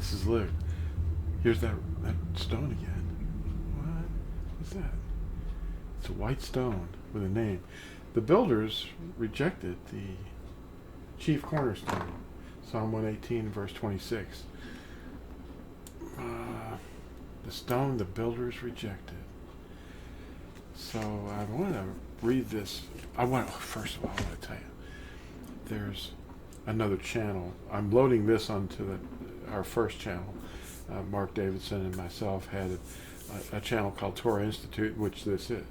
This is look. Here's that stone again. What? What's that? It's a white stone with a name. The builders rejected the chief cornerstone. Psalm 118, verse 26. The stone the builders rejected. So I want to read this. First of all, I want to tell you, there's another channel. I'm loading this onto our first channel. Mark Davidson and myself had a channel called Torah Institute, which this is.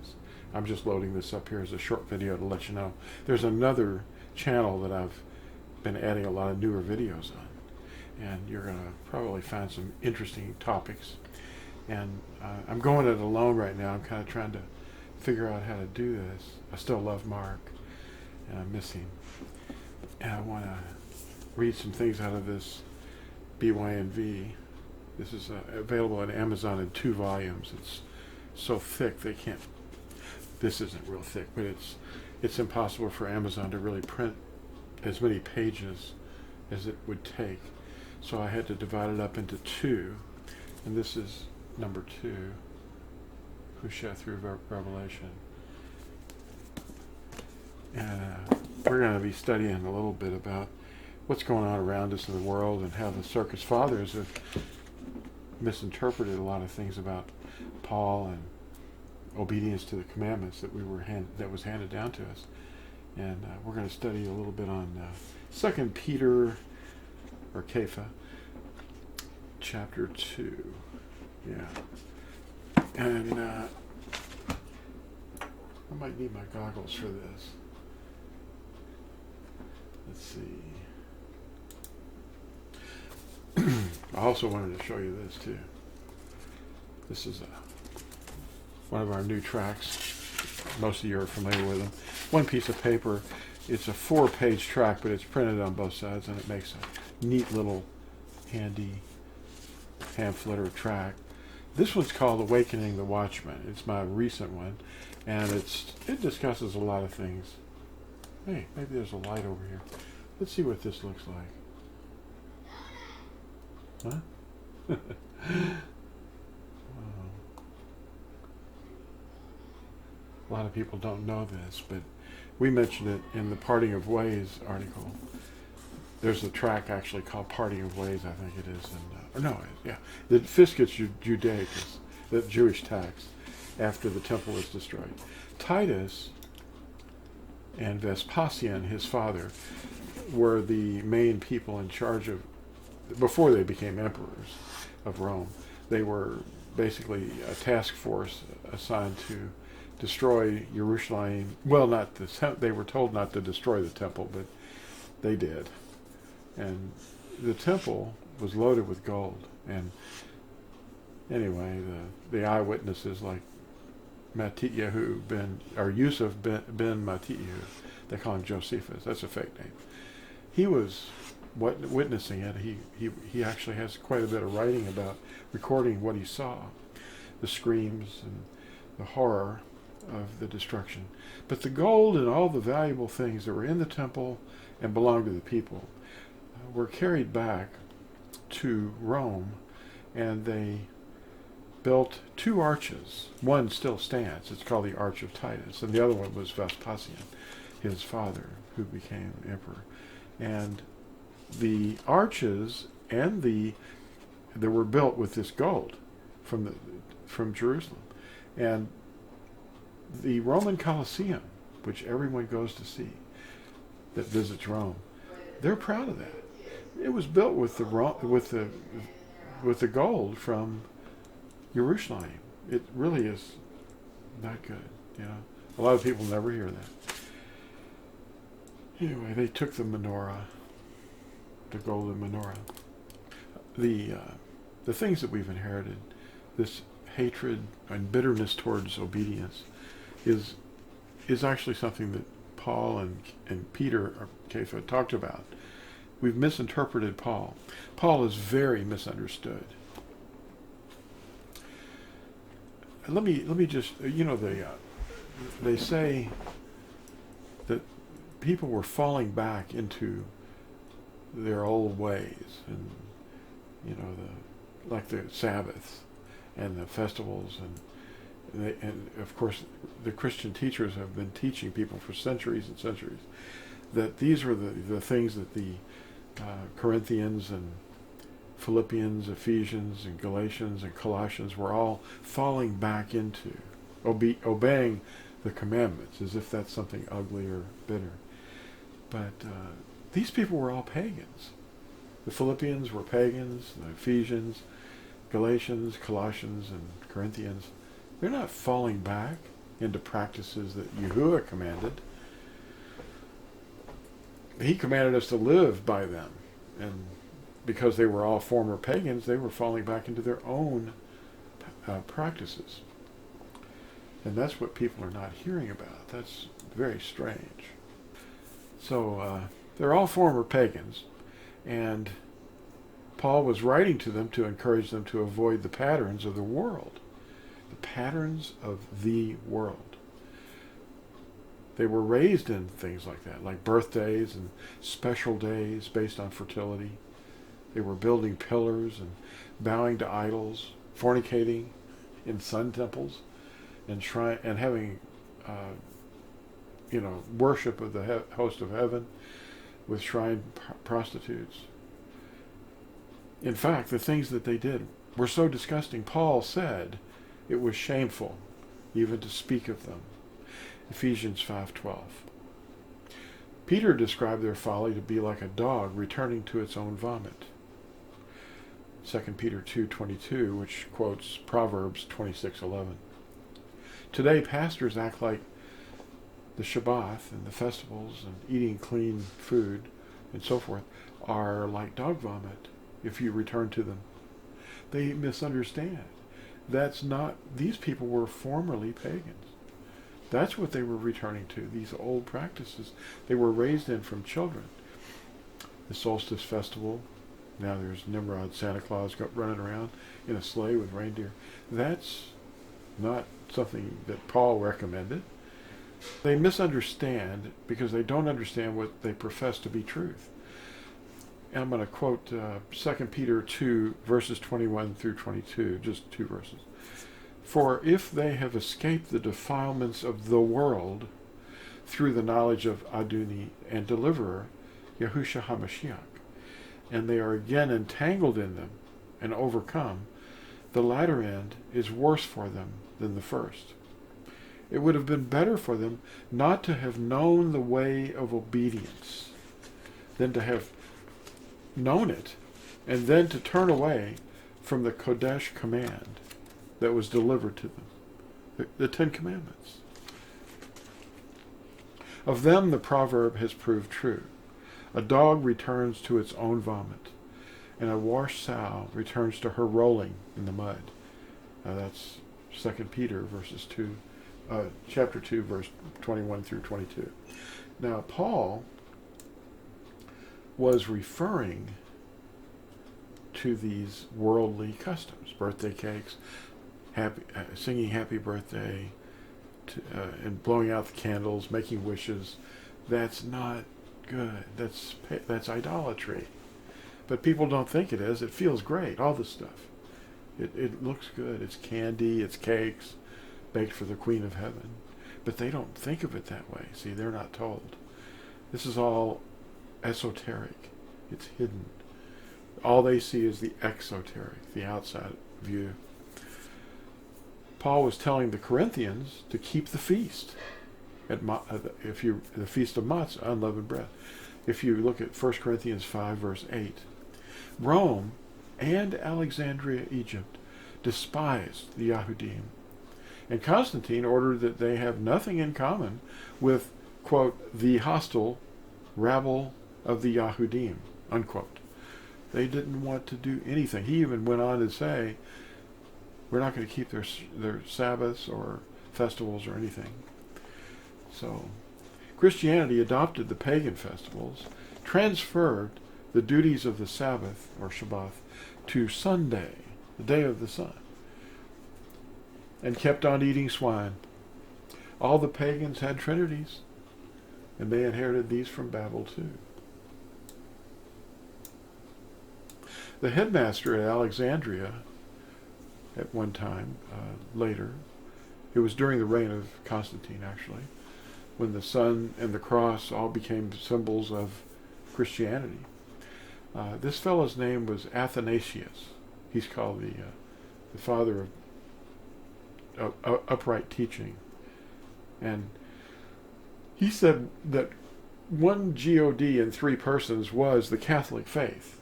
I'm just loading this up here as a short video to let you know. There's another channel that I've been adding a lot of newer videos on. And you're going to probably find some interesting topics. And I'm going it alone right now. I'm kind of trying to figure out how to do this. I still love Mark, and I miss him. And I want to read some things out of this BYNV. This is available on Amazon in 2 volumes. It's so thick they can't. This isn't real thick, but it's impossible for Amazon to really print as many pages as it would take. So I had to divide it up into 2, and this is number 2, Yahusha through Revelation. And we're going to be studying a little bit about what's going on around us in the world and how the Circus Fathers have misinterpreted a lot of things about Paul and obedience to the commandments that was handed down to us. And we're going to study a little bit on 2 Peter, or Kepha, chapter 2. Yeah. And I might need my goggles for this. Let's see. I also wanted to show you this too. This is one of our new tracts. Most of you are familiar with them. One piece of paper. It's a 4-page tract, but it's printed on both sides, and it makes a neat little handy pamphlet or tract. This one's called Awakening the Watchmen. It's my recent one, and it discusses a lot of things. Hey, maybe there's a light over here. Let's see what this looks like. Huh? A lot of people don't know this, but we mentioned it in the Parting of Ways article. There's a track actually called Parting of Ways, I think it is. The Fiscus Judaicus, the Jewish tax, after the temple was destroyed. Titus and Vespasian, his father, were the main people in charge of, before they became emperors of Rome. They were basically a task force assigned to destroy Jerusalem. Well, they were told not to destroy the temple, but they did. And the temple was loaded with gold. And anyway, the eyewitnesses like Yusuf ben Mattiyahu, they call him Josephus. That's a fake name. He was witnessing it. He actually has quite a bit of writing about recording what he saw, the screams and the horror of the destruction. But the gold and all the valuable things that were in the temple and belonged to the people were carried back to Rome, and they built 2 arches. One still stands. It's called the Arch of Titus, and the other one was Vespasian, his father, who became emperor. And the arches and they were built with this gold from Jerusalem. And the Roman Colosseum, which everyone goes to see that visits Rome, they're proud of that. It was built with the gold from Jerusalem. It really is not good, you know. A lot of people never hear that. Anyway, they took the menorah, the golden menorah. The things that we've inherited, this hatred and bitterness towards obedience, is actually something that Paul and Peter or Kepha talked about. We've misinterpreted Paul. Paul is very misunderstood. And let me just, they say that people were falling back into their old ways, and like the Sabbaths and the festivals, and of course the Christian teachers have been teaching people for centuries and centuries that these were the things that the Corinthians and Philippians, Ephesians, and Galatians and Colossians were all falling back into, obeying the commandments, as if that's something ugly or bitter. But these people were all pagans. The Philippians were pagans, the Ephesians, Galatians, Colossians, and Corinthians. They're not falling back into practices that Yahuwah commanded. He commanded us to live by them. And because they were all former pagans, they were falling back into their own practices. And that's what people are not hearing about. That's very strange. So they're all former pagans, and Paul was writing to them to encourage them to avoid the patterns of the world. The patterns of the world. They were raised in things like that, like birthdays and special days based on fertility. They were building pillars and bowing to idols, fornicating in sun temples, and having worship of the host of heaven with shrine prostitutes. In fact, the things that they did were so disgusting, Paul said it was shameful even to speak of them. Ephesians 5:12. Peter described their folly to be like a dog returning to its own vomit. 2 Peter 2:22, which quotes Proverbs 26:11. Today, pastors act like the Shabbat and the festivals and eating clean food and so forth are like dog vomit if you return to them. They misunderstand. These people were formerly pagans. That's what they were returning to, these old practices they were raised in from children. The solstice festival, now there's Nimrod, Santa Claus running around in a sleigh with reindeer. That's not something that Paul recommended. They misunderstand because they don't understand what they profess to be truth. And I'm going to quote 2 Peter 2, verses 21 through 22, just two verses. For if they have escaped the defilements of the world through the knowledge of Adoni and Deliverer, Yahusha HaMashiach, and they are again entangled in them and overcome, the latter end is worse for them than the first. It would have been better for them not to have known the way of obedience than to have known it and then to turn away from the Kodesh command that was delivered to them, the Ten Commandments. Of them the proverb has proved true. A dog returns to its own vomit, and a washed sow returns to her rolling in the mud. That's 2 Peter chapter 2, verse 21 through 22. Now, Paul was referring to these worldly customs, birthday cakes, singing happy birthday, and blowing out the candles, making wishes. That's not good. That's idolatry. But people don't think it is. It feels great, all this stuff. It looks good. It's candy, it's cakes, baked for the Queen of Heaven. But they don't think of it that way. See, they're not told. This is all esoteric. It's hidden. All they see is the exoteric, the outside view. Paul was telling the Corinthians to keep the feast. The feast of Matzah, unleavened bread. If you look at 1 Corinthians 5, verse 8, Rome and Alexandria, Egypt, despised the Yahudim. And Constantine ordered that they have nothing in common with, quote, the hostile rabble of the Yahudim, unquote. They didn't want to do anything. He even went on to say, we're not going to keep their Sabbaths or festivals or anything. So, Christianity adopted the pagan festivals, transferred the duties of the Sabbath, or Shabbat, to Sunday, the day of the sun, and kept on eating swine. All the pagans had trinities, and they inherited these from Babel too. The headmaster at Alexandria at one time, later, it was during the reign of Constantine actually, when the sun and the cross all became symbols of Christianity. This fellow's name was Athanasius. He's called the father of upright teaching. And he said that one God in three persons was the Catholic faith.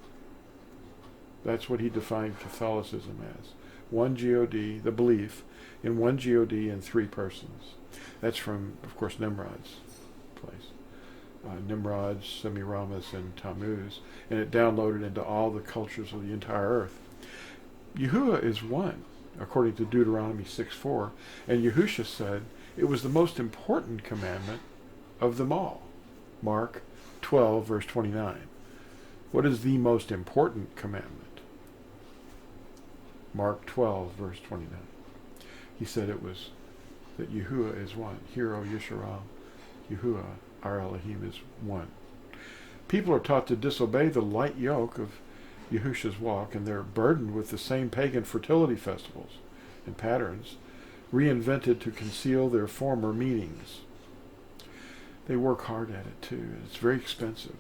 That's what he defined Catholicism as. One God, the belief in one God in three persons. That's from, of course, Nimrod's place. Nimrod, Semiramis, and Tammuz. And it downloaded into all the cultures of the entire earth. Yahuwah is one, according to Deuteronomy 6:4. And Yahusha said it was the most important commandment of them all. Mark 12, verse 29. What is the most important commandment? Mark 12, verse 29. He said it was that Yahuwah is one. Hear, O Yisrael, Yahuwah, our Elohim, is one. People are taught to disobey the light yoke of Yahusha's walk, and they're burdened with the same pagan fertility festivals and patterns, reinvented to conceal their former meanings. They work hard at it too. It's very expensive.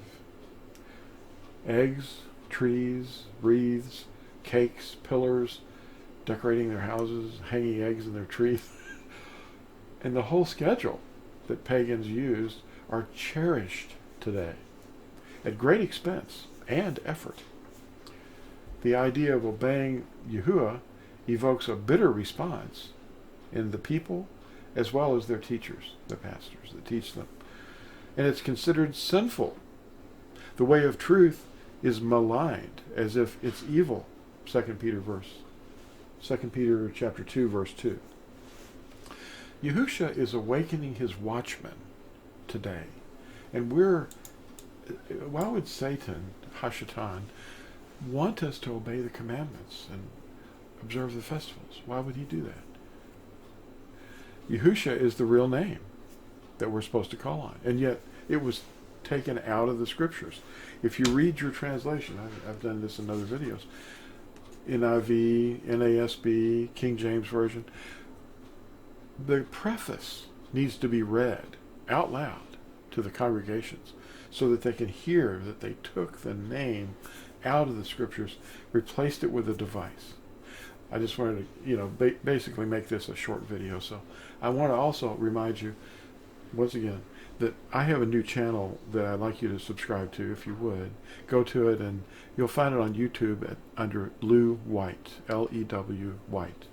Eggs, trees, wreaths, cakes, pillars, decorating their houses, hanging eggs in their trees, and the whole schedule that pagans used are cherished today at great expense and effort. The idea of obeying Yahuwah evokes a bitter response in the people as well as their teachers, the pastors that teach them. And it's considered sinful. The way of truth is maligned as if it's evil. 2 Peter chapter 2, verse 2. Yahusha is awakening his watchmen today. And why would Satan, Hashatan, want us to obey the commandments and observe the festivals? Why would he do that? Yahusha is the real name that we're supposed to call on. And yet it was taken out of the scriptures. If you read your translation, I've done this in other videos, NIV, NASB, King James Version, the preface needs to be read out loud to the congregations so that they can hear that they took the name out of the scriptures, replaced it with a device. I just wanted to, basically make this a short video. So I want to also remind you, once again, that I have a new channel that I'd like you to subscribe to, if you would. Go to it, and you'll find it on YouTube under Lew White, L-E-W White.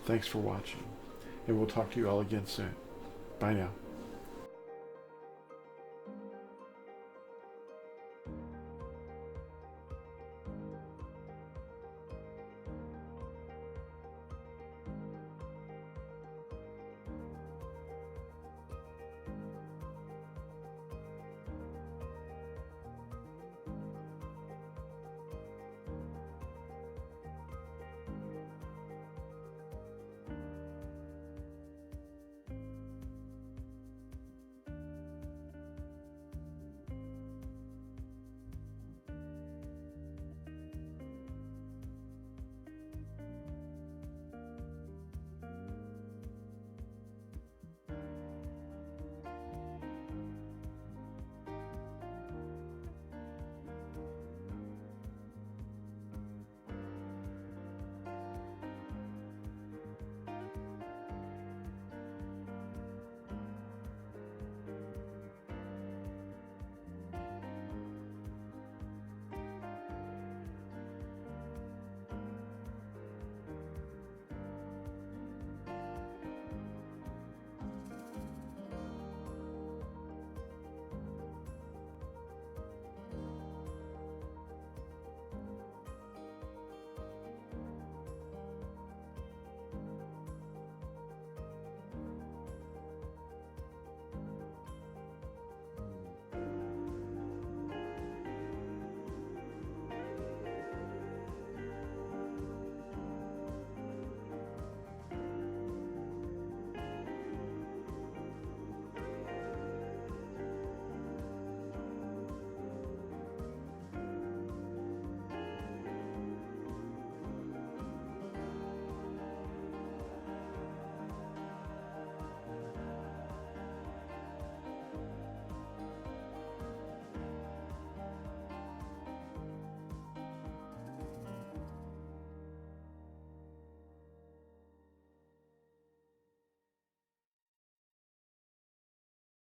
Thanks for watching, and we'll talk to you all again soon. Bye now.